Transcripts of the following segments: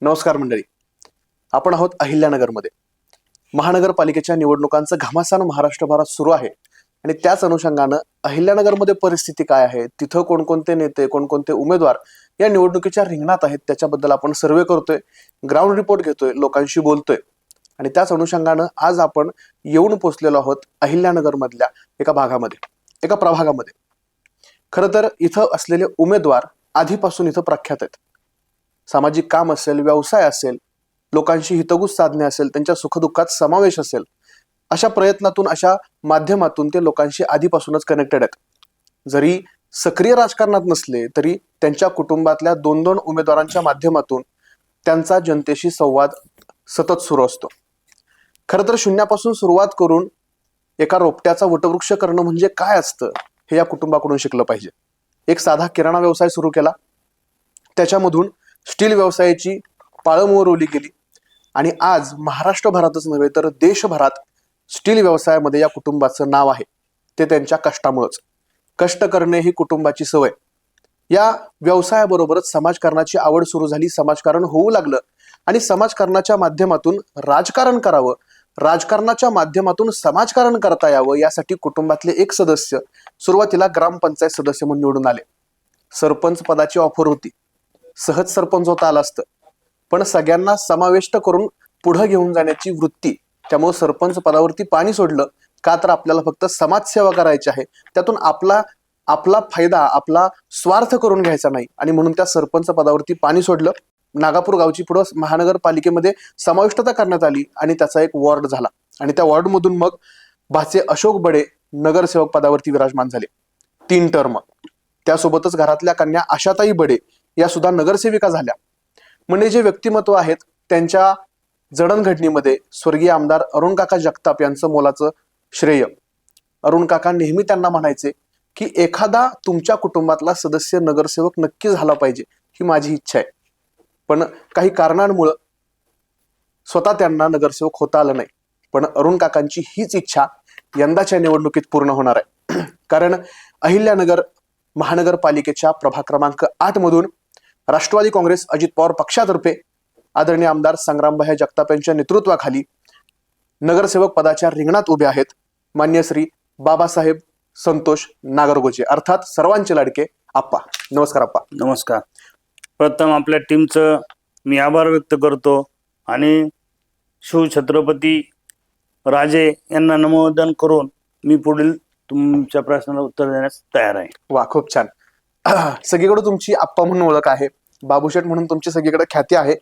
नमस्कार मंडळी. आपण आहोत अहिल्यानगरमध्ये. महानगरपालिकेच्या निवडणुकांचं घमासान महाराष्ट्रभरात सुरू आहे आणि त्याच अनुषंगानं अहिल्यानगरमध्ये परिस्थिती काय आहे, तिथं कोणकोणते नेते, कोणकोणते उमेदवार या निवडणुकीच्या रिंगणात आहेत, त्याच्याबद्दल आपण सर्वे करतोय, ग्राउंड रिपोर्ट घेतोय, लोकांशी बोलतोय. आणि त्याच अनुषंगानं आज आपण येऊन पोहोचलेलो आहोत अहिल्यानगरमधल्या एका भागामध्ये, एका प्रभागामध्ये. खरं तर इथं असलेले उमेदवार आधीपासून इथं प्रख्यात आहेत. सामाजिक काम असेल, व्यवसाय असेल, लोकांशी हितगुज साधणे असेल, त्यांच्या सुखदुःखात समावेश असेल, अशा प्रयत्नातून, अशा माध्यमातून ते लोकांशी आधीपासूनच कनेक्टेड आहेत. जरी सक्रिय राजकारणात नसले तरी त्यांच्या कुटुंबातल्या 2-2 उमेदवारांच्या माध्यमातून त्यांचा जनतेशी संवाद सतत सुरू असतो. खरं तर शून्यापासून सुरुवात करून एका रोपट्याचा वटवृक्ष करणं म्हणजे काय असतं हे या कुटुंबाकडून शिकलं पाहिजे. एक साधा किराणा व्यवसाय सुरू केला, त्याच्यामधून स्टील व्यवसायाची पाळंमुळं रोवली गेली आणि आज महाराष्ट्रभरातच नव्हे तर देशभरात स्टील व्यवसायामध्ये या कुटुंबाचं नाव आहे. ते त्यांच्या कष्टामुळेच. कष्ट करणे ही कुटुंबाची सवय. या व्यवसायाबरोबरच समाजकारणाची आवड सुरू झाली, समाजकारण होऊ लागलं आणि समाजकारणाच्या माध्यमातून राजकारण करावं, राजकारणाच्या माध्यमातून समाजकारण करता यावं यासाठी कुटुंबातले एक सदस्य सुरुवातीला ग्रामपंचायत सदस्य म्हणून निवडून आले. सरपंच पदाची ऑफर होती, सहज सरपंच होता आलं असतं, पण सगळ्यांना समाविष्ट करून पुढे घेऊन जाण्याची वृत्ती, त्यामुळे सरपंच पदावरती पाणी सोडलं. का तर आपल्याला फक्त समाजसेवा करायची आहे, त्यातून आपला फायदा, आपला स्वार्थ करून घ्यायचा नाही आणि म्हणून त्या सरपंच पदावरती पाणी सोडलं. नागापूर गावची पुढे महानगरपालिकेमध्ये समाविष्टता करण्यात आली आणि त्याचा एक वॉर्ड झाला आणि त्या वॉर्डमधून मग भाचे अशोक बडे नगरसेवक पदावरती विराजमान झाले 3 टर्म. त्यासोबतच घरातल्या कन्या आशाताई बडे या सुद्धा नगरसेविका झाल्या. म्हणजे जे व्यक्तिमत्व आहेत त्यांच्या जडणघडणीमध्ये स्वर्गीय आमदार अरुण काका जगताप यांचं मोलाचं श्रेय. अरुण काका नेहमी त्यांना म्हणायचे की एखादा तुमच्या कुटुंबातला सदस्य नगरसेवक नक्की झाला पाहिजे, ही माझी इच्छा आहे. पण काही कारणांमुळे स्वतः त्यांना नगरसेवक होता आलं नाही. पण अरुण काकांची हीच इच्छा यंदाच्या निवडणुकीत पूर्ण होणार आहे. कारण अहिल्यानगर महानगरपालिकेच्या प्रभाग क्रमांक 8 मधून राष्ट्रवादी काँग्रेस अजित पवार पक्षातर्फे आदरणीय आमदार संग्रामभाई जगताप यांच्या नेतृत्वाखाली नगरसेवक पदाच्या रिंगणात उभे आहेत मान्य श्री बाबासाहेब संतोष नागरगोजे, अर्थात सर्वांचे लाडके आप्पा. नमस्कार आप्पा. नमस्कार. प्रथम आपल्या टीमचं मी आभार व्यक्त करतो आणि शिवछत्रपती राजे यांना नमोदन करून मी पुढील तुमच्या प्रश्नाला उत्तर देण्यास तयार आहे. वा, खूप छान. सगळीकडे तुमची आप्पा म्हणून ओळख आहे, बाबूशेठ म्हणून तुमची सगळीकडे ख्याती आहे.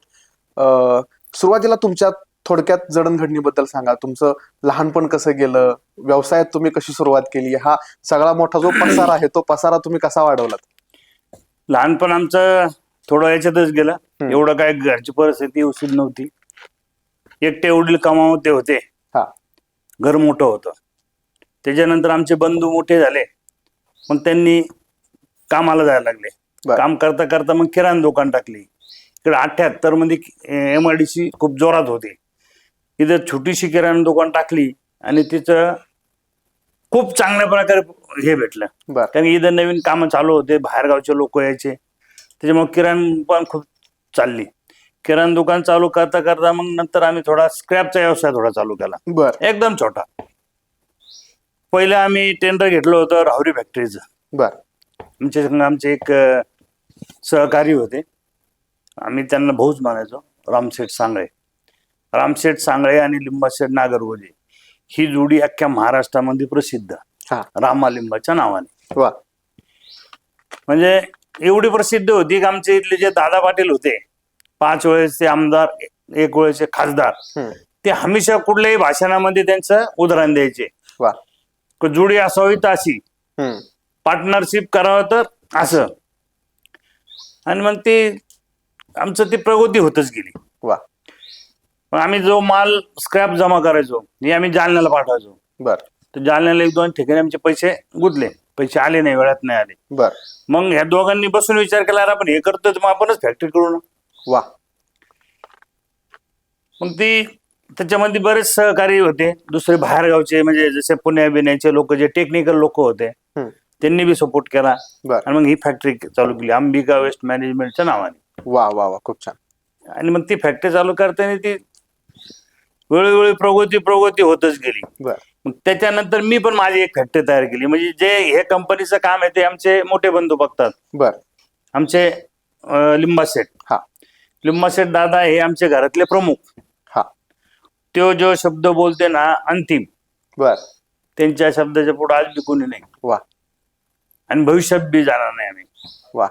सुरुवातीला तुमच्या थोडक्यात जडणघडणीबद्दल सांगा. तुमचं लहानपण कसं गेलं, व्यवसायात तुम्ही कशी सुरुवात केली, हा सगळा मोठा जो पसारा आहे तो पसारा तुम्ही कसा वाढवलात? लहानपण आमचं थोडं याच्यातच गेलं. एवढं काय घरची परिस्थिती उशीर नव्हती. एकटे वडील कमावते होते, घर मोठं होतं. त्याच्यानंतर आमचे बंधू मोठे झाले, मग त्यांनी कामाला जायला लागले. काम करता करता मग किराणा दुकान टाकली. इकडे 78 मध्ये MIDC खूप जोरात होते. इथं छोटीशी किराणा दुकान टाकली आणि तिचं खूप चांगल्या प्रकारे हे भेटलं. कारण इथं नवीन कामं चालू होते, बाहेरगावचे लोक यायचे, त्याच्यामुळे किराणा दुकान खूप चालली. किराणा दुकान चालू करता करता मग नंतर आम्ही थोडा स्क्रॅपचा व्यवसाय थोडा चालू केला, एकदम छोटा. पहिले आम्ही टेंडर घेतलं होतं राहुरी फॅक्टरीचं. आमचे एक सहकारी होते, आम्ही त्यांना भाऊच मानायचो, रामशेठ सांगळे आणि लिंबाशेठ नागरगोजे. ही जोडी अख्ख्या महाराष्ट्रामध्ये प्रसिद्ध, रामा लिंबाच्या नावाने. म्हणजे एवढी प्रसिद्ध होती की आमचे इथले जे दादा पाटील होते, 5 वेळेचे आमदार, 1 वेळेचे खासदार, ते हमेशा कुठल्याही भाषणामध्ये त्यांचं उदाहरण द्यायचे. जोडी असावी तर अशी, पार्टनरशिप करावं तर असं. आणि मग ते आमचं ती प्रगती होतच गेली. आम्ही जो माल स्क्रॅप जमा करायचो हे आम्ही जालन्याला पाठवायचो. तर जालन्याला 1-2 ठिकाणी आमचे पैसे गुंतले, पैसे आले नाही, वेळात नाही आले. मग ह्या दोघांनी बसून विचार केला, आपण हे करतोय मग आपणच फॅक्टरी करू ना. मग ती त्याच्यामध्ये बरेच सहकारी होते दुसरे बाहेरगावचे, म्हणजे जसे पुण्या बिण्याचे लोक, जे टेक्निकल लोक होते, त्यांनी बी सपोर्ट केला आणि मग ही फॅक्टरी चालू केली अंबिका वेस्ट मॅनेजमेंटच्या नावाने. वा वा वा, खूप छान. आणि मग ती फॅक्टरी चालू करताना ती वेळोवेळी प्रगती होतच गेली. बर मग त्याच्यानंतर मी पण माझी एक फॅक्टरी तयार केली. म्हणजे जे हे कंपनीचं काम आहे ते आमचे मोठे बंधू बघतात. बर आमचे लिंबा शेठ. हा लिंबा शेठ दादा हे आमचे घरातले प्रमुख. हा तो जो शब्द बोलते ना अंतिम, बर त्यांच्या शब्दाच्या पुढे आज बी कोणी नाही वा आणि भविष्यात बी जाणार नाही आम्ही. वा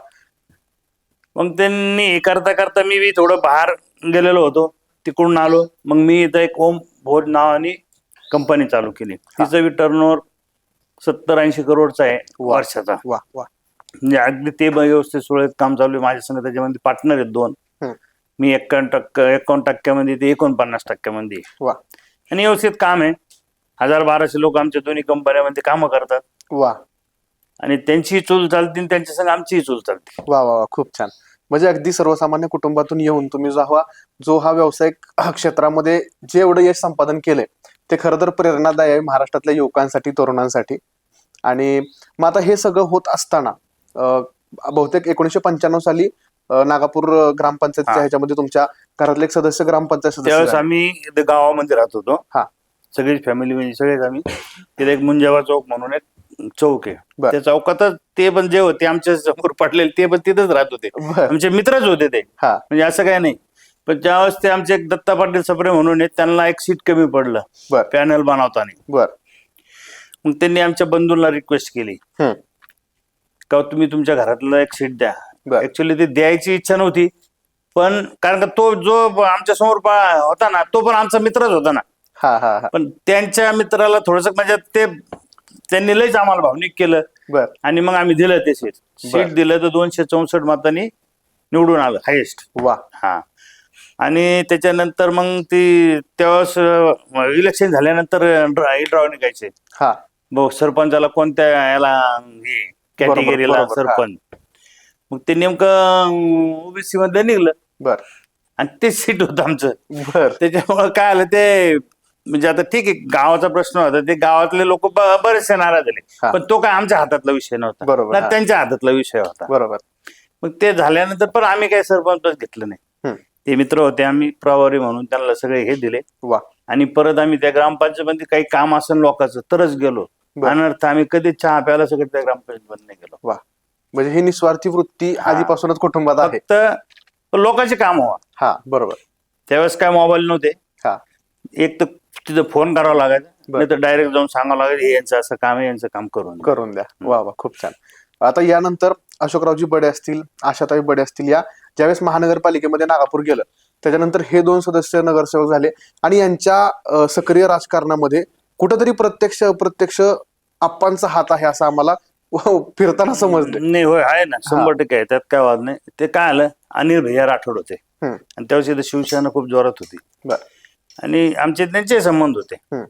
मग त्यांनी हे करता करता मी बी थोडं बाहेर गेलेलो होतो, तिकडून आलो. मग मी इथं एक ओम भोज नावाने कंपनी चालू केली. तिचं बी टर्नओव्हर 70-80 करोडचा आहे वर्षाचा. वा वा म्हणजे अगदी ते व्यवस्थित सुरळीत काम चालू आहे माझ्या संग. त्याच्यामध्ये पार्टनर आहेत 2. हम्म. मी 51% ते 49% वा आणि व्यवस्थित काम आहे. 1000-1200 लोक आमच्या दोन्ही कंपन्यामध्ये कामं करतात वा आणि त्यांची चूल चालते आणि त्यांच्या संग आमचीही चूल चालते. वा वा वा खूप छान. म्हणजे अगदी सर्वसामान्य कुटुंबातून येऊन तुम्ही जो हा व्यावसायिक क्षेत्रामध्ये जे एवढं यश संपादन केलंय ते खरं तर प्रेरणादायी आहे महाराष्ट्रातल्या युवकांसाठी, तरुणांसाठी. आणि मग आता हे सगळं होत असताना बहुतेक 1995 साली नागापूर ग्रामपंचायतच्या ह्याच्यामध्ये तुमच्या घरातले एक सदस्य ग्रामपंचायत सदस्य त्यावेळेस झाले. आम्ही इथे गावामध्ये राहत होतो. हा सगळीच फॅमिली म्हणजे सगळेच आम्ही. तिथे एक मुंजावा चौक म्हणून एक चौक आहे. बर. त्या चौकातच ते पण जे होते आमच्या समोर पडलेले ते पण तिथेच राहत होते. बर आमचे मित्रच होते ते. हा म्हणजे असं काय नाही. पण ज्यावेळेस ते आमचे एक दत्ता पाटील सप्रे म्हणून आहेत, त्यांना एक सीट कमी पडलं बर पॅनल बनवताना. बर मग त्यांनी आमच्या बंधूंना रिक्वेस्ट केली हम्म का तुम्ही तुमच्या घरातलं एक सीट द्या. बर ऍक्च्युली ते द्यायची इच्छा नव्हती, पण कारण का तो जो आमच्या समोर होता ना तो पण आमचा मित्रच होता ना. हा हा हा पण त्यांच्या मित्राला थोडस म्हणजे त्यांनी लयच आम्हाला भावनिक केलं बर आणि मग आम्ही दिलं ते सीट दिलं तर 264 मतांनी निवडून आलं हायेस्ट. वा हा आणि त्याच्यानंतर मग ती त्यावेळेस इलेक्शन झाल्यानंतर ड्रॉ निघायचे. हा सरपंचाला कोणत्या याला कॅटेगरीला बरोबर, हा. सरपंच. मग ते नेमकं ओबीसी मध्ये निघलं बर आणि ते सीट होतं आमचं. बर त्याच्यामुळे काय आलं ते म्हणजे आता ठीक आहे गावाचा प्रश्न होता, ते गावातले लोक बरेचसे नाराज हा. झाले. पण तो काय आमच्या हातातला विषय नव्हता, बरोबर, ना हा. त्यांच्या हातातला विषय होता. बरोबर मग ते झाल्यानंतर पण आम्ही काही सरपंच घेतलं नाही. हम्म. ते मित्र होते, आम्ही प्रभारी म्हणून त्यांना सगळे हे दिले. वा आणि परत आम्ही त्या ग्रामपंचायतमध्ये काही काम असेल लोकांचं तरच गेलो. बर. अनर्थ आम्ही कधी चहा प्यायला सगळं त्या ग्रामपंचायत नाही गेलो. वा म्हणजे ही निस्वार्थी वृत्ती हा. आधीपासूनच कुटुंबात आहे. फक्त लोकांचे काम व्हा. हा बरोबर त्यावेळेस काय मोबाईल नव्हते. हा एक तर तिथं फोन करावा लागायचा, बर. नाही तर डायरेक्ट जाऊन सांगावं लागायचं हे यांचं असं काम आहे, यांचं काम करून द्या. वा वा खूप छान. आता यानंतर अशोकरावजी बडे असतील, आशाताई बडे असतील, या ज्यावेळेस महानगरपालिकेमध्ये नागापूर गेलं त्याच्यानंतर हे 2 सदस्य नगरसेवक झाले आणि यांच्या सक्रिय राजकारणामध्ये कुठंतरी प्रत्यक्ष अप्रत्यक्ष आप्पांचा हात आहे असं आम्हाला फिरताना समजले. नाही होय आहे ना 100% आहे, त्यात काय वाद नाही. ते काय आलं अनिल भैया राठोड होते हम्म. आणि त्यावेळेस इथं शिवसेना खूप जोरात होती बर आणि आमचे त्यांचे संबंध होते. हम्म.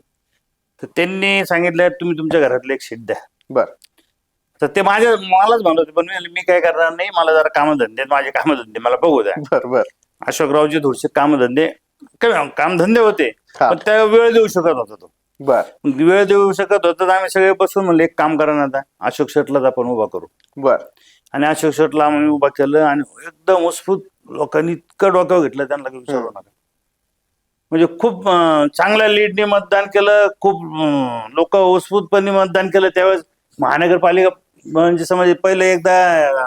तर त्यांनी सांगितलं तुम्ही तुमच्या घरातले एक सीट द्या. बर तर ते मलाच म्हणत होते, पण मी काय करणार नाही, मला जरा कामधंदे माझे कामधंदे मला बघू द्या. बर बर अशोकरावजी थोडेसे कामधंदे कामधंदे होते, हा. पण त्या वेळ देऊ शकत होता तो. बर मग वेळ देऊ शकत होता तर आम्ही सगळे बसून म्हणले एक काम करा ना आता अशोक शेटलाच आपण उभा करू. बर आणि अशोक शेटला आम्ही उभा केलं आणि एकदम उत्स्फूर्त लोकांनी इतकं डोक्यावर घेतलं त्यांना काही विचारू नका. म्हणजे खूप चांगल्या लीडने मतदान केलं, खूप लोक उत्स्फूर्तपणे मतदान केलं. त्यावेळेस महानगरपालिका म्हणजे समज पहिले एकदा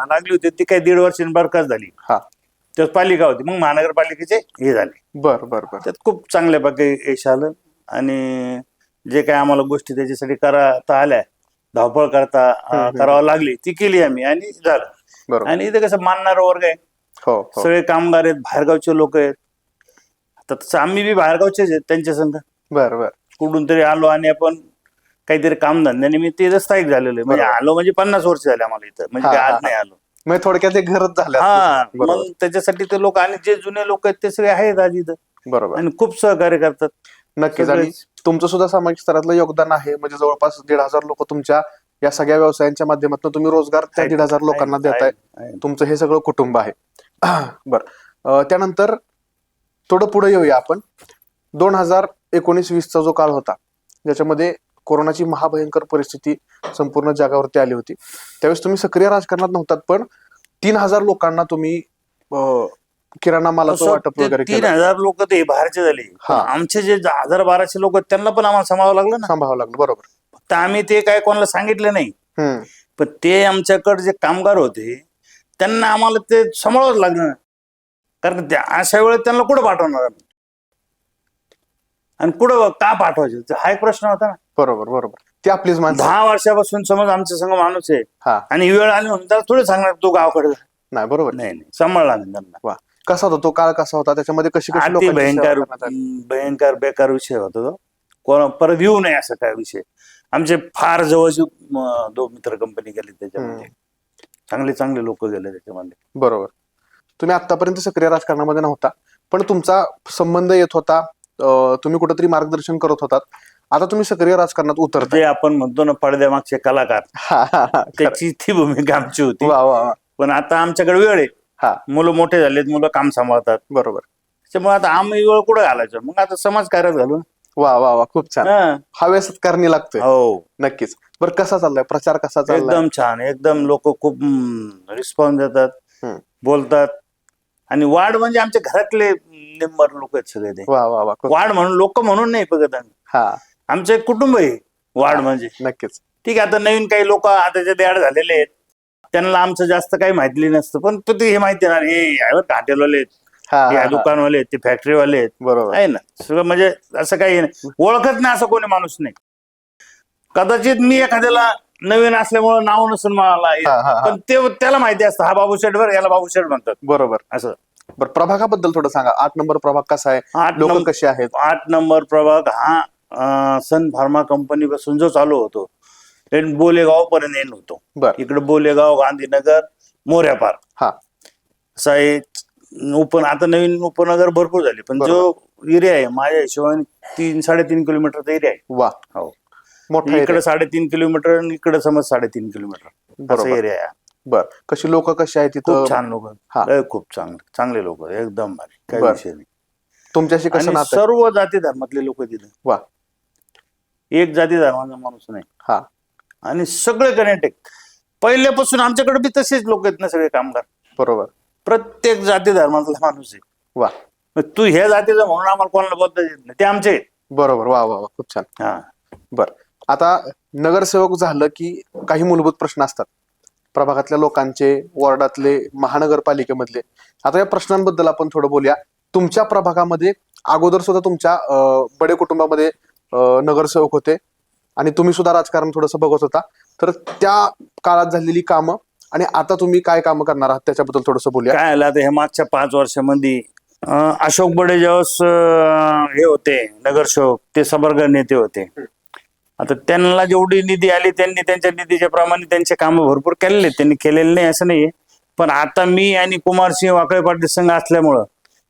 लागली होती ती काही 1.5 वर्षांनी बरखास्त झाली. हा त्यावेळेस पालिका होती, मग महानगरपालिकेचे हे झाले. बर बर बर त्यात खूप चांगल्या प्रकारे यश आलं आणि जे काही आम्हाला गोष्टी त्याच्यासाठी करता आल्या, धावपळ करावं लागली ती केली आम्ही आणि झालं. बरोबर आणि इथे कसं मानणारा वर्ग आहे, हो हो सगळे कामगार आहेत, बाहेरगावचे लोक आहेत. आता तसं आम्ही बी बाहेरगावचेच आहेत त्यांच्या संघ. बर बर कुठून तरी आलो आणि आपण काहीतरी कामधंद्यानिमित्त इथं स्थायिक झालेलो आहे. म्हणजे बरोबर. आलो म्हणजे 50 वर्ष झाले आम्हाला इथं, म्हणजे हा, काय हा, आज नाही आलो. म्हणजे थोडक्यात एक घरच झालं. हा बरोबर मग त्याच्यासाठी ते लोक आणि जे जुने लोक आहेत ते सगळे आहेत आज इथं बरोबर आणि खूप सहकार्य करतात. नक्कीच. आणि सगळेच. तुमचं सुद्धा सामाजिक स्तरातलं योगदान आहे. म्हणजे जवळपास 1,500 लोक तुमच्या या सगळ्या व्यवसायांच्या माध्यमातून तुम्ही रोजगार त्या 1,500 लोकांना देताय. तुमचं हे सगळं कुटुंब आहे. बर त्यानंतर थोडं पुढे येऊया आपण. 2019-20चा जो काळ होता ज्याच्यामध्ये कोरोनाची महाभयंकर परिस्थिती संपूर्ण जगावरती आली होती, त्यावेळेस तुम्ही सक्रिय राजकारणात नव्हतात, पण 3,000 लोकांना तुम्ही किराणा मालाचं असं वाटप ते वगैरे 3,000 लोक ते बाहेरचे झाले. हा. आमचे जे 1,000-1,200 लोक त्यांना पण आम्हाला सांभाळावं लागलं ना. सांभाळावं लागलं, बरोबर. फक्त आम्ही ते काय कोणाला सांगितलं नाही, हम्म. पण ते आमच्याकडे जे कामगार होते त्यांना आम्हाला ते सांभाळावंच लागलं, कारण त्या अशा वेळेत त्यांना कुठं पाठवणार आम्ही? आणि कुठं का पाठवायचं हा एक प्रश्न होता ना. बरोबर बरोबर, ती आपलीच माणसं. 10 वर्षापासून समज आमच्या संग माणूस आहे हा. आणि वेळ आली म्हणून त्याला थोडी सांगणार तू गावाकडे जा. नाही, बरोबर. नाही नाही, सांभाळला आम्ही त्यांना. वा, कसा होता तो काळ, कसा होता त्याच्यामध्ये, कशी कशी अति लोकांची सेवा भयंकर करण्यात आली? भयंकर बेकार विषय होता तो. कोण परत येऊ नये असं काय विषय. आमचे फार जवळचे 2 मित्र कंपनी गेले त्याच्यामध्ये, चांगले चांगले लोक गेले त्याच्यामध्ये. बरोबर. तुम्ही आतापर्यंत सक्रिय राजकारणामध्ये नव्हता, पण तुमचा संबंध येत होता, तुम्ही कुठेतरी मार्गदर्शन करत होतात. आता तुम्ही सक्रिय राजकारणात उतरताय. जे आपण म्हणतो ना पडद्यामागचे कलाकार, त्याची ती भूमिका आमची होती. वा वा वा. पण आता आमच्याकडे वेळ आहे, हा, मुलं मोठे झालेत, मुलं काम सांभाळतात, बरोबर. त्याच्यामुळे आता आम्ही वेळ कुठं घालायचं, मग आता समाजकार्यात घालू ना. वा वा वा, खूप छान. हा. हव्या सत्कारणी लागतोय. हो, नक्कीच. बरं, कसा चाललाय प्रचार, कसा चाललाय? एकदम छान, एकदम लोक खूप रिस्पॉन्स देतात, हम्म. बोलतात. आणि वाढ म्हणजे आमच्या घरातले निंबर लोक आहेत सगळे ते. वा वा वा, खूप. वाढ म्हणून लोक म्हणून नाही बघत आम्ही, हा, आमचं एक कुटुंब आहे वाढ म्हणजे. नक्कीच. ठीक आहे, आता नवीन काही लोक आता जे ऍड झालेले आहेत त्यांना आमचं जास्त काही माहिती नसतं, पण तो ते हे माहिती आहे ना, हे हॉटेलवाले आहेत, हा हे हा, हा. दुकानवाले आहेत, ते फॅक्टरीवाले आहेत, बरोबर. आहे ना सगळं. म्हणजे असं काही नाही, ओळखत नाही असं कोणी माणूस नाही. कदाचित मी एखाद्याला नवीन असल्यामुळे नाव नसून मला, हा, हा, हा. पण ते त्याला माहिती असतं हा बाबू शेठ बरं, याला बाबू शेठ म्हणतात बरोबर. असं. बरं, प्रभागाबद्दल थोडं सांगा. 8 नंबर प्रभाग कसा आहे, 8 लोक कशी आहेत? नंबर प्रभाग हा सन फार्मा कंपनी पासून जो चालू होतो बोलेगाव पर्यंत येण होतो. बर. इकडे बोलेगाव, गांधीनगर, मोऱ्यापार हा. असा एक आता नवीन उपनगर भरपूर झाले, पण जो एरिया आहे माझ्या हिशोबाने 3-3.5 किलोमीटरचा एरिया आहे. वा, हो, मोठा इकडे 3.5 किलोमीटर आणि इकडे समज 3.5 किलोमीटर असा बरोबर. एरिया आहे. बर, कशी लोक कशी आहेत तिथं? खूप छान लोक, हा. खूप चांगले लोक, एकदम भारी, काही बर. विषय नाही. तुमच्याशी कसं आणि नातं आहे? सर्व जाती धर्मातले लोक तिथे. वा. एक जाती धर्माचा माणूस नाही. हा. आणि सगळे कनेक्टेड पहिल्यापासून. आमच्याकडे बी तसेच लोक आहेत ना सगळे कामगार, बरोबर. प्रत्येक जाती धर्मातला माणूस आहे. वा. मग तू ह्या जातीचा म्हणून आम्हाला कोणाला बोलता येत नाही, ते आमचे आहेत. बरोबर. वा वा वा, खूप छान. हा. बर, आता नगरसेवक झालं की काही मूलभूत प्रश्न असतात प्रभागातल्या लोकांचे, वॉर्डातले, महानगरपालिकेमधले. आता या प्रश्नांबद्दल आपण थोडं बोलूया. तुमच्या प्रभागामध्ये अगोदर सुद्धा तुमच्या बडे कुटुंबामध्ये नगरसेवक होते आणि तुम्ही सुद्धा राजकारण थोडंसं बघत होता. तर त्या काळात झालेली कामं आणि आता तुम्ही काय कामं करणार आहात त्याच्याबद्दल थोडंसं बोलूया. काय आलं आता ह्या मागच्या 5 वर्षामध्ये अशोक बडे ज्यावेळेस हे होते नगरसेवक, ते सबरगर नेते होते. आता त्यांना जेवढी निधी आली त्यांनी त्यांच्या निधीच्या प्रमाणे त्यांचे कामं भरपूर केलेले, त्यांनी केलेले नाही असं नाहीये. पण आता मी आणि कुमारसिंह वाकळे पाटील संघ असल्यामुळं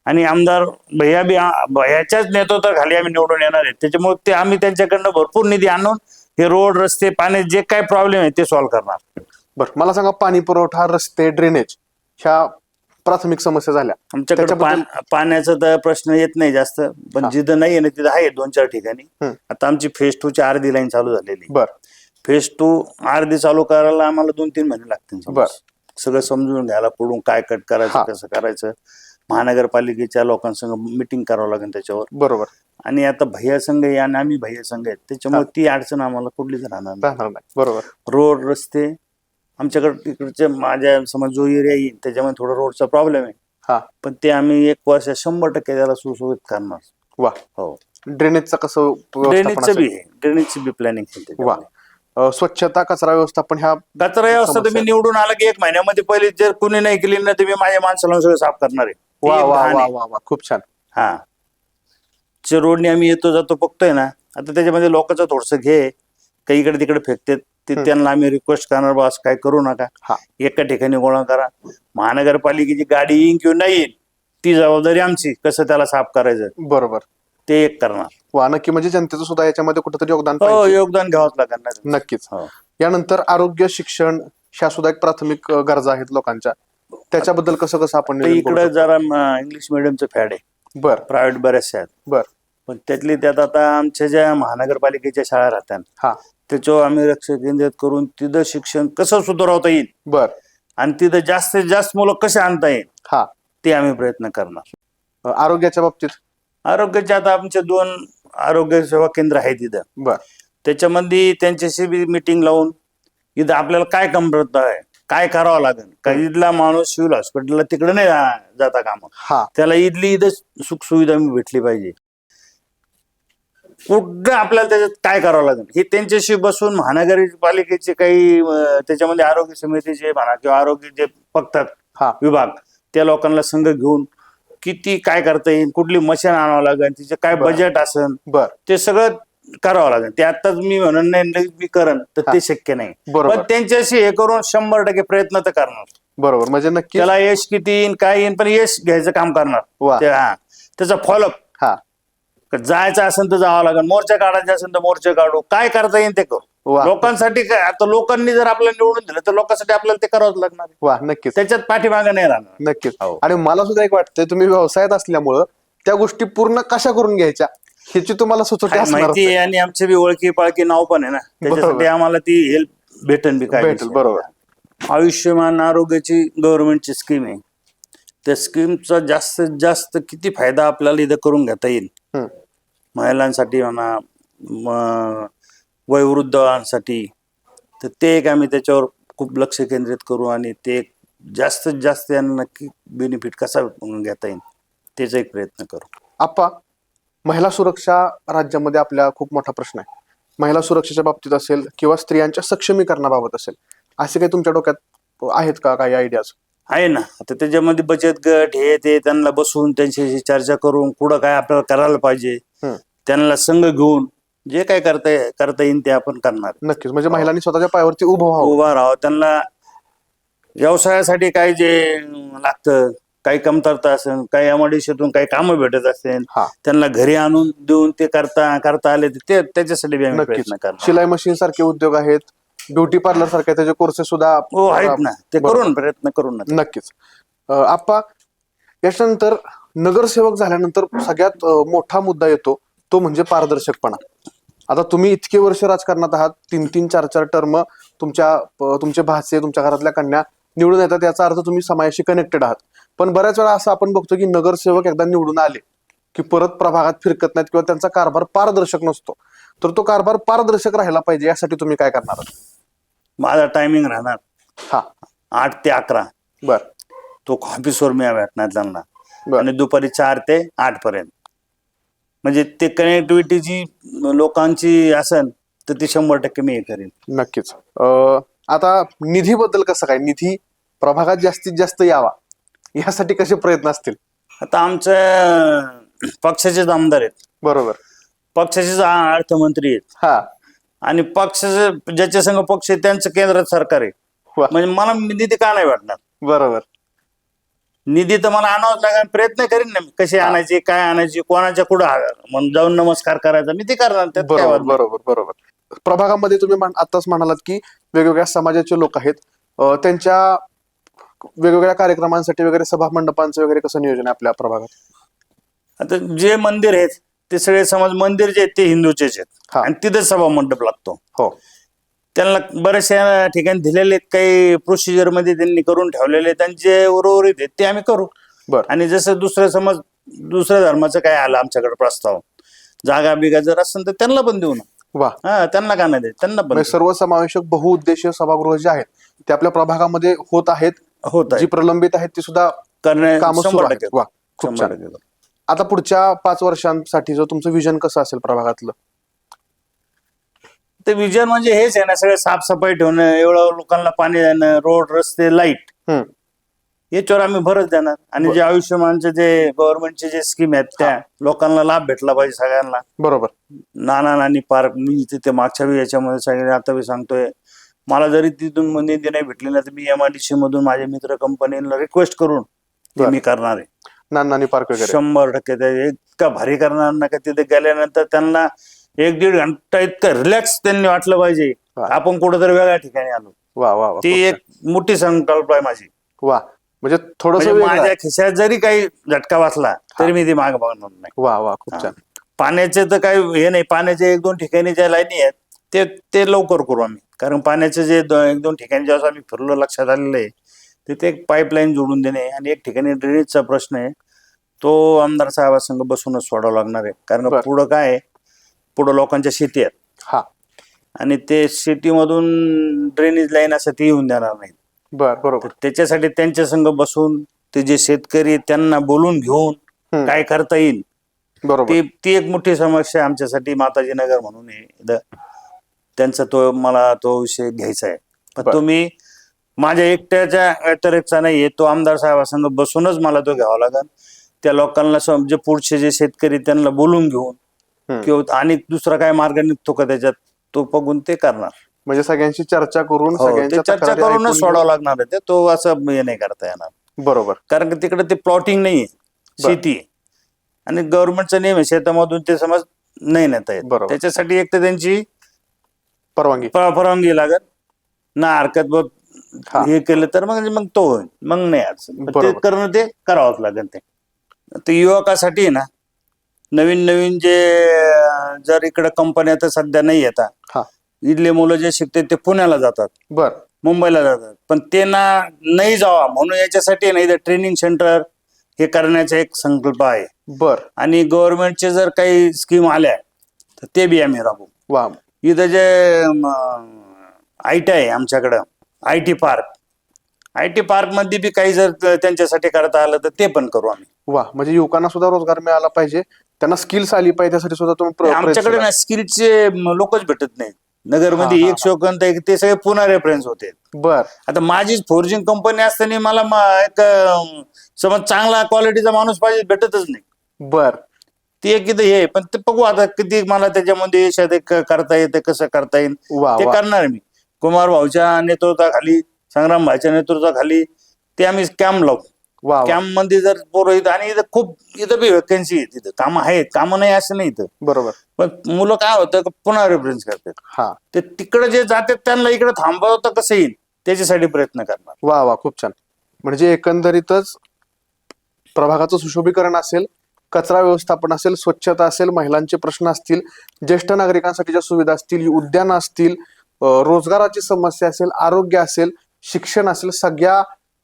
आणि आमदार भैयाच्याच नेतृत्वाखाली आम्ही निवडून येणार आहे, त्याच्यामुळे ते आम्ही त्यांच्याकडनं भरपूर निधी आणून हे रोड, रस्ते, पाणी जे काय प्रॉब्लेम आहे ते सॉल्व्ह करणार. बरं, मला सांगा, पाणी पुरवठा, रस्ते, ड्रेनेज ह्या प्राथमिक समस्या झाल्या. आमच्याकडे पाण्याचा तर प्रश्न येत नाही जास्त, पण जिथं नाही आहे ना तिथं आहे 2-4 ठिकाणी. आता आमची फेज 2 ची अर्धी लाईन चालू झालेली. बर. फेज 2 अर्धी चालू करायला आम्हाला 2-3 महिने लागतील. बर. सगळं समजून घ्यायला, पुढून काय कट करायचं, कसं करायचं, महानगरपालिकेच्या लोकांसंग मिटिंग करावं लागेल त्याच्यावर. बरोबर. आणि आता भैया संघ आहे आणि आम्ही भैया संघ आहेत, त्याच्यामुळे ती अडचण आम्हाला कुठलीच राहणार नाही. बरोबर. रोड, रस्ते आमच्याकडे तिकडचे माझ्या समज जो एरिया येईल त्याच्यामध्ये थोडा रोडचा प्रॉब्लेम आहे. हा. पण ते आम्ही 1 वर्ष 100% त्याला सुशोभित करणार. वा. हो. ड्रेनेजचं कसं? ड्रेनेजची बी प्लॅनिंग. वा. स्वच्छता, कचरा व्यवस्थापन, ह्या कचरा व्यवस्था तुम्ही निवडून आला की 1 महिन्यामध्ये पहिले जर कुणी नाही केली ना तुम्ही माझ्या माणसाला सगळं साफ करणार आहे. वा वा वा वा वा, खूप छान. हा, जे रोडने आम्ही येतो जातो बघतोय ना, आता त्याच्यामध्ये लोकांचं थोडस घे, काही इकडे तिकडे फेकतात, त्यांना आम्ही रिक्वेस्ट करणार बस काय करू नका, एका ठिकाणी गोळा करा. महानगरपालिकेची गाडी येईन किंवा नाही येईल ती जबाबदारी आमची, कसं त्याला साफ करायचं. बरोबर. ते एक करणार. वा, नक्की. म्हणजे जनतेचं सुद्धा याच्यामध्ये कुठेतरी योगदान योगदान घ्यावंच लागणार. नक्कीच. यानंतर आरोग्य, शिक्षण ह्या सुद्धा एक प्राथमिक गरजा आहेत लोकांच्या, त्याच्याबद्दल कसं आपण? इकडे जरा इंग्लिश मिडियमचं फॅड आहे. बर. प्रायव्हेट बऱ्याचशा आहेत. बर. पण त्यात आता आमच्या ज्या महानगरपालिकेच्या शाळा राहतात त्याच्यावर आम्ही लक्ष केंद्रित करून तिथं शिक्षण कसं सुधारवता येईल. बर. आणि तिथं जास्तीत जास्त मुलं कसे आणता येईल. हा. ते आम्ही प्रयत्न करणार. आरोग्याच्या बाबतीत आरोग्याचे आता आमचे 2 आरोग्य सेवा केंद्र आहेत इथं. बर त्याच्यामध्ये त्यांच्याशी मीटिंग लावून इथं आपल्याला काय कमतरता आहे, काय करावं लागेल, का इथला माणूस सिव्हिल हॉस्पिटलला तिकडे नाही जाता कामा, हा त्याला इथं सुख सुविधा भेटली पाहिजे. कुठं आपल्याला त्याच्यात काय करावं लागेल हे त्यांच्याशी बसून महानगरपालिकेचे काही त्याच्यामध्ये आरोग्य समितीचे म्हणा किंवा आरोग्य जे बघतात हा विभाग, त्या लोकांना संघ घेऊन किती काय करता येईल, कुठली मशीन आणावं लागेल, तिचे काय बरं. बजेट असेल, बर ते सगळं करावं लागेल. ते आताच मी म्हणून नाही लगेच मी करण तर हा. ते शक्य नाही. बरोबर. पण त्यांच्याशी हे करून 100% प्रयत्न तर करणार. बरोबर, म्हणजे नक्की त्याला यश किती येईन काय येईन पण यश घ्यायचं काम करणार. वा. त्याचा फॉलोअप हा जायचं असेल तर जावं लागेल, मोर्चा काढायचा असेल तर मोर्चा काढू, काय करता येईल ते करू. वा. लोकांसाठी काय, आता लोकांनी जर आपल्याला निवडून दिलं तर लोकांसाठी आपल्याला ते करावंच लागणार आहे. वा नक्कीच त्याच्यात पाठीमागे नाही राहणार. नक्कीच. हो. आणि मला सुद्धा एक वाटतंय तुम्ही व्यवसायात असल्यामुळं त्या गोष्टी पूर्ण कशा करून घ्यायच्या ह्याची तुम्हाला सुचवते काय असणार माहिती आहे आणि आमचे बी ओळखी पाळखी नाव पण आहे ना, त्याच्यासाठी बरोबर. आम्हाला ती हेल्प भेटन बी काय भेटेल, बरोबर. आयुष्यमान आरोग्याची गव्हर्नमेंटची स्कीम आहे. त्या स्कीमचा जास्तीत जास्त किती फायदा आपल्याला इथं करून घेता येईल, हम्म. महिलांसाठी म्हणा, वयोवृद्धांसाठी, तर ते एक आम्ही त्याच्यावर खूप लक्ष केंद्रित करू आणि ते एक जास्तीत जास्त यांना नक्की बेनिफिट कसा घेता येईल त्याचा एक प्रयत्न करू. आप्पा, महिला सुरक्षा राज्यामध्ये आपल्या खूप मोठा प्रश्न आहे. महिला सुरक्षेच्या बाबतीत असेल किंवा स्त्रियांच्या सक्षमीकरणाबाबत असेल, असे काही तुमच्या डोक्यात आहेत का काही आयडियाज? आहे ना. आता त्याच्यामध्ये बचत गट हे ते त्यांना बसून त्यांच्याशी चर्चा करून पुढं काय आपल्याला करायला पाहिजे, हम्म. त्यांना संघ घेऊन जे काय करता येईल ते आपण करणार. नक्कीच, म्हणजे महिलांनी स्वतःच्या पायावरती उभं व्हावं. उभा राहावं, त्यांना व्यवसायासाठी काय जे लागतं, काही कमतरता असेल, काही एमआयडीसीतून काही कामं भेटत असेल, हा त्यांना घरी आणून देऊन ते करता आले ते त्याच्यासाठी बी आम्ही नक्कीच. प्रयत्न करणार. शिलाई मशीन सारखे उद्योग आहेत, ब्युटी पार्लर सारखे त्याचे कोर्सेस सुद्धा हो आहेत ना, ते बरोबर. करून प्रयत्न करून ना. नक्कीच. आप्पा, याच्यानंतर नगरसेवक झाल्यानंतर सगळ्यात मोठा मुद्दा येतो तो म्हणजे पारदर्शकपणा. आता तुम्ही इतके वर्ष राजकारणात आहात, 3-3, 4-4 टर्म तुमचे भाचे, तुमच्या घरातल्या कन्या निवडून येतात, याचा अर्थ तुम्ही समाजाशी कनेक्टेड आहात. पण बऱ्याच वेळा असं आपण बघतो की नगरसेवक एकदा निवडून आले की परत प्रभागात फिरकत नाहीत किंवा त्यांचा कारभार पारदर्शक नसतो. तर तो कारभार पारदर्शक राहायला पाहिजे यासाठी तुम्ही काय करणार आहात? माझा टायमिंग राहणार हा 8 ते 11. बर तो ऑफिसवर मी भेटणार त्यांना बर आणि दुपारी 4 ते 8 पर्यंत. म्हणजे ते कनेक्टिव्हिटी जी लोकांची असेल तर ती 100% मी हे करेन. नक्कीच. आता निधीबद्दल कसं काय, निधी प्रभागात जास्तीत जास्त यावा यासाठी कसे प्रयत्न असतील? आता आमच्या पक्षाचेच आमदार आहेत, बरोबर. पक्षाचेच अर्थमंत्री आहेत हा आणि पक्षाचे ज्याच्या संघ पक्ष आहे त्यांचं केंद्रात सरकार आहे. वा. म्हणजे मला निधी का नाही भेटणार? बरोबर. निधी तर मला आणावंच लागेल, प्रयत्न करीन ना मी कसे आणायचे, काय आणायचे, कोणाच्या कुठं जाऊन नमस्कार करायचा मी ते करणार. त्यात काय बरोबर वाद नाही. बरोबर बरोबर. प्रभागामध्ये तुम्ही आताच म्हणालात की वेगवेगळ्या समाजाचे लोक आहेत, त्यांच्या वेगवेगळ्या कार्यक्रमांसाठी वगैरे सभा मंडपांचं वगैरे कसं नियोजन आहे आपल्या प्रभागात? आता जे मंदिर आहेत ते सगळे समाज मंदिर जे आहेत ते हिंदूचेच आहेत हा. आणि तिथेच सभा मंडप लागतो. हो त्यांना बऱ्याचशा ठिकाणी दिलेले आहेत, काही प्रोसिजर मध्ये त्यांनी करून ठेवलेले त्यांचे उर्वरित आहेत ते आम्ही करू. बर आणि जसं दुसऱ्या धर्माचं काय आलं आमच्याकडे प्रस्ताव, जागा बिगा जर असेल तर त्यांना पण देऊ ना. वा. हा त्यांना का नाही देत, त्यांना पण म्हणजे सर्वसमावेशक बहुउद्देशीय सभागृह जे आहेत ते आपल्या प्रभागामध्ये होत आहेत, होत जी प्रलंबित आहेत ती सुद्धा करणे कामं सुरू आहेत. वा, खूप 100% छान. आता पुढच्या 5 वर्षांसाठी जो तुमचं विजन कसं असेल प्रभागातलं? ते विजन म्हणजे हेच आहे ना, सगळं साफसफाई ठेवणं, एवढं लोकांना पाणी देणं, रोड रस्ते लाईट, हम्म. याच्यावर आम्ही भरच देणार. आणि जे आयुष्यमानचे जे गव्हर्नमेंटचे जे स्कीम आहेत त्या लोकांना लाभ भेटला पाहिजे सगळ्यांना. बरोबर. नानी पार्क मी तिथे मागच्या वेळी याच्यामध्ये सगळे आता मी सांगतोय, मला जरी तिथून निधी नाही भेटली ना तर मी एमआयडीसी मधून माझ्या मित्र कंपनीला रिक्वेस्ट करून ते मी करणार आहे. नानी पार्क वगैरे 100% ते इतका भारी करणार ना का तिथे गेल्यानंतर त्यांना 1-1.5 घंटा इतकं रिलॅक्स त्यांनी वाटलं पाहिजे आपण कुठेतरी वेगळ्या ठिकाणी आलो. वा वा वा. ती एक मोठी संकल्प आहे माझी. वा, म्हणजे थोडस माझ्या खिशात जरी काही झटका बसला तरी मी ती माग बघणार नाही. वा वा, खूप छान. पाण्याचे तर काही हे नाही, पाण्याचे 1-2 ठिकाणी ज्या लाईनी आहेत ते लवकर करू आम्ही, कारण पाण्याचे जे 1-2 ठिकाणी जेव्हा आम्ही फिरलो लक्षात आलेलं आहे तिथे एक पाईपलाईन जोडून देणे आणि एक ठिकाणी ड्रेनेजचा प्रश्न आहे, तो आमदार साहेबांसंग बसूनच सोडावा लागणार आहे. कारण बर. पुढं काय आहे, पुढं लोकांच्या शेती आहेत हा. आणि ते शेतीमधून ड्रेनेज लाईन असं ते येऊन देणार नाही. बर. बरोबर. त्याच्यासाठी त्यांच्या संग बसून ते जे शेतकरी त्यांना बोलून घेऊन काय करता येईल, बरोबर. ती एक मोठी समस्या आमच्यासाठी माताजी नगर म्हणून आहे इथं. त्यांचा मला तो विषय घ्यायचा आहे. पण तुम्ही माझ्या एकट्याच्या व्यतिरिक्तचा नाहीये, तो आमदार साहेबांसंग बसूनच मला तो घ्यावा लागेल. त्या लोकांना जे पुढचे जे शेतकरी त्यांना बोलून घेऊन किंवा आणि दुसरा काय मार्ग निघतो का त्याच्यात, तो बघून ते करणार. म्हणजे सगळ्यांशी चर्चा करून ते चर्चा करूनच सोडावं लागणार आहे. तो असं हे नाही करता येणार. बरोबर. कारण की तिकडे ते प्लॉटिंग नाहीये, शेती आहे. आणि गव्हर्नमेंटचा नियम आहे, शेतामधून ते समज नाही नेता येत. त्याच्यासाठी एक तर त्यांची परवानगी लागत ना, हरकत बघ हे केलं तर मग तो होईल, मग नाही अडचण. ते करणं ते करावंच लागेल. ते युवकासाठी ना नवीन नवीन जे जर इकडे कंपन्या तर सध्या नाही येतात, इथले मुलं जे शिकतात ते पुण्याला जातात, बर, मुंबईला जातात. पण ते नाही जावा म्हणून याच्यासाठी नाही ट्रेनिंग सेंटर हे करण्याचा एक संकल्प आहे. बर. आणि गव्हर्नमेंटचे जर काही स्कीम आल्या तर ते बी आम्ही राबवू. वा. इथं जे आयटी आहे आमच्याकडं, आयटी पार्क मध्ये बी काही जर त्यांच्यासाठी करता आलं तर ते पण करू आम्ही. वा. म्हणजे युवकांना सुद्धा रोजगार मिळाला पाहिजे, त्यांना स्किल्स आली पाहिजे, त्यासाठी सुद्धा तुम्ही आमच्याकडे ना स्किलचे लोकच भेटत नाही नगरमध्ये. एक शोकंत ते सगळे पुन्हा रेफरन्स होते. बर. आता माझीच फोर्जिंग कंपनी असताना मला एक समज चांगला क्वालिटीचा माणूस पाहिजे, भेटतच नाही. बर. ते एक इथं हे, पण ते बघू आता किती मला त्याच्यामध्ये करता येते, कसं करता येईल ते करणार मी. कुमार भाऊच्या नेतृत्वाखाली, संग्राम भाईच्या नेतृत्वाखाली ते आम्ही कॅम्प लावू. कॅम्प मध्ये जर पोरं येतं आणि इथं बी व्हॅकन्सी आहे, तिथं कामं आहेत, कामं नाही असं नाही इथं. बरोबर. पण मुलं काय होतं पुन्हा रेफरन्स करतात, ते तिकडे जे जातात त्यांना इकडे थांबवतं कसं येईल त्याच्यासाठी प्रयत्न करणार. वा वा, खूप छान. म्हणजे एकंदरीतच प्रभागाचं सुशोभीकरण असेल, कचरा व्यवस्थापन असेल, स्वच्छता असेल, महिलांचे प्रश्न असतील, ज्येष्ठ नागरिकांसाठीच्या सुविधा असतील, उद्यान असतील, रोजगाराची समस्या असेल, आरोग्य असेल, शिक्षण असेल, सगळ्या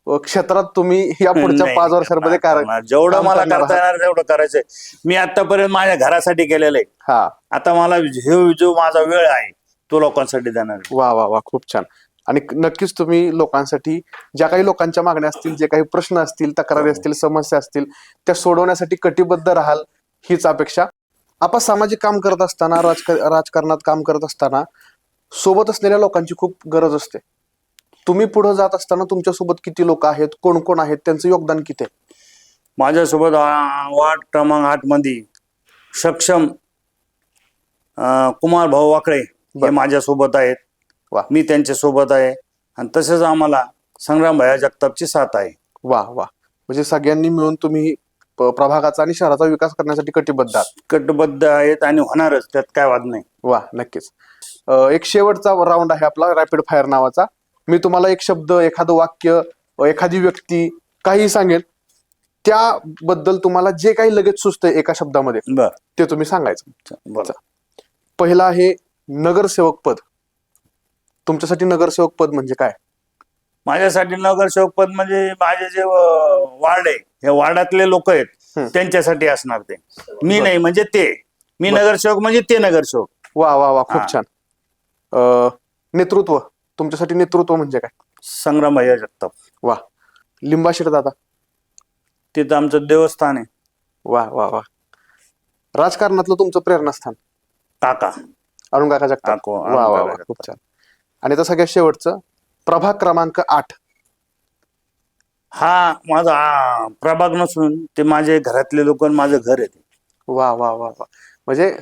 क्षेत्रात तुम्ही या पुढच्या 5 वर्षांमध्ये जेवढं मला करता येणार तेवढं करायचंय. मी आतापर्यंत माझ्या घरासाठी केलेलं आहे. आता मला जो माझा वेळ आहे तो लोकांसाठी देणार. वा वा वा, खूप छान. आणि नक्कीच तुम्ही लोकांसाठी ज्या काही लोकांच्या मागण्या असतील, जे काही प्रश्न असतील, तक्रारी असतील, समस्या असतील, त्या सोडवण्यासाठी कटिबद्ध राहाल हीच अपेक्षा. आपण सामाजिक काम करत असताना, राजकारणात काम करत असताना सोबत असलेल्या लोकांची खूप गरज असते. तुम्ही पुढे जात असताना तुमच्यासोबत किती लोक आहेत, कोण कोण आहेत, त्यांचं योगदान किती आहे? माझ्यासोबत वार्ड क्रमांक 8 मध्ये सक्षम कुमार भाऊ वाकळे हे माझ्यासोबत आहेत. मी त्यांच्या सोबत आहे. आणि तसेच आम्हाला संग्राम भाई जगतापची साथ आहे. वा वा. म्हणजे सगळ्यांनी मिळून तुम्ही प्रभागाचा आणि शहराचा विकास करण्यासाठी कटिबद्ध आहेत आणि होणारच, त्यात काय वाद नाही. वा, नक्कीच. एक शेवटचा राऊंड आहे आपला रॅपिड फायर नावाचा. मी तुम्हाला एक शब्द, एखादं वाक्य, एखादी व्यक्ती काही सांगेल, त्याबद्दल तुम्हाला जे काही लगेच सुचतंय एका शब्दामध्ये ते तुम्ही सांगायचं. पहिला आहे नगरसेवक पद. तुमच्यासाठी नगरसेवक पद म्हणजे काय? माझ्यासाठी नगरसेवक पद म्हणजे माझे जे वार्ड आहे, हे वार्डातले लोक आहेत त्यांच्यासाठी असणार. ते मी नाही, म्हणजे ते मी नगरसेवक म्हणजे ते नगरसेवक. वा वा वा, खूप छान. नेतृत्व, तुमच्यासाठी नेतृत्व म्हणजे काय? संग्राम भाई जगताप. वा. लिंबाशीर दादा? तिथं आमचं देवस्थान आहे. वा वा वा. राजकारणातलं तुमचं प्रेरणास्थान? काका अरुण काका जगताप. वा वा वा, खूप छान. आणि आता सगळ्यात शेवटचं, प्रभाग क्रमांक 8. हा माझा प्रभाग नसून ते माझे घरातले लोक, माझं घर आहे. वा वा वा वा. म्हणजे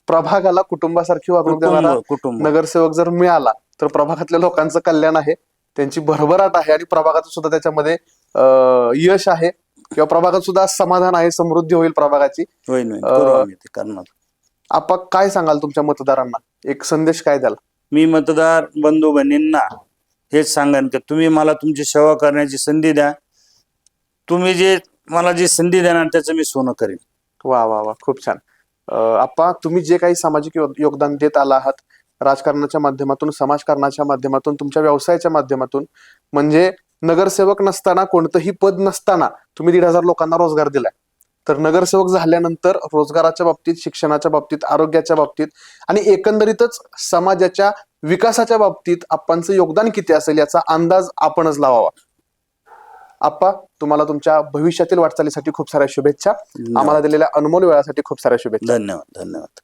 प्रभागाला कुटुंबासारखी वागणूक देणारा नगरसेवक जर मिळाला तर प्रभागातल्या लोकांचं कल्याण आहे, त्यांची भरभराट आहे आणि प्रभागाचं सुद्धा त्याच्यामध्ये यश आहे किंवा प्रभागात सुद्धा समाधान आहे, समृद्धी होईल प्रभागाची. आपण काय सांगाल तुमच्या मतदारांना, एक संदेश काय द्याल? मी मतदार बंधू भगिनींना हेच सांगेन की तुम्ही मला तुमची सेवा करण्याची संधी द्या. तुम्ही जे मला जी संधी देणार त्याचं मी सोनं करेन. वा वा वा, खूप छान. आप्पा, तुम्ही जे काही सामाजिक योगदान देत आला आहात, राजकारणाच्या माध्यमातून, समाजकारणाच्या माध्यमातून, तुमच्या व्यवसायाच्या माध्यमातून, म्हणजे नगरसेवक नसताना, कोणतंही पद नसताना तुम्ही 1,500 लोकांना रोजगार दिलाय. तर नगरसेवक झाल्यानंतर रोजगाराच्या बाबतीत, शिक्षणाच्या बाबतीत, आरोग्याच्या बाबतीत आणि एकंदरीतच समाजाच्या विकासाच्या बाबतीत आप्पांचं योगदान किती असेल याचा अंदाज आपणच लावावा. आप्पा, तुम्हाला तुमच्या भविष्यातील वाटचालीसाठी खूप साऱ्या शुभेच्छा. आम्हाला दिलेल्या अनमोल वेळासाठी खूप साऱ्या शुभेच्छा. धन्यवाद.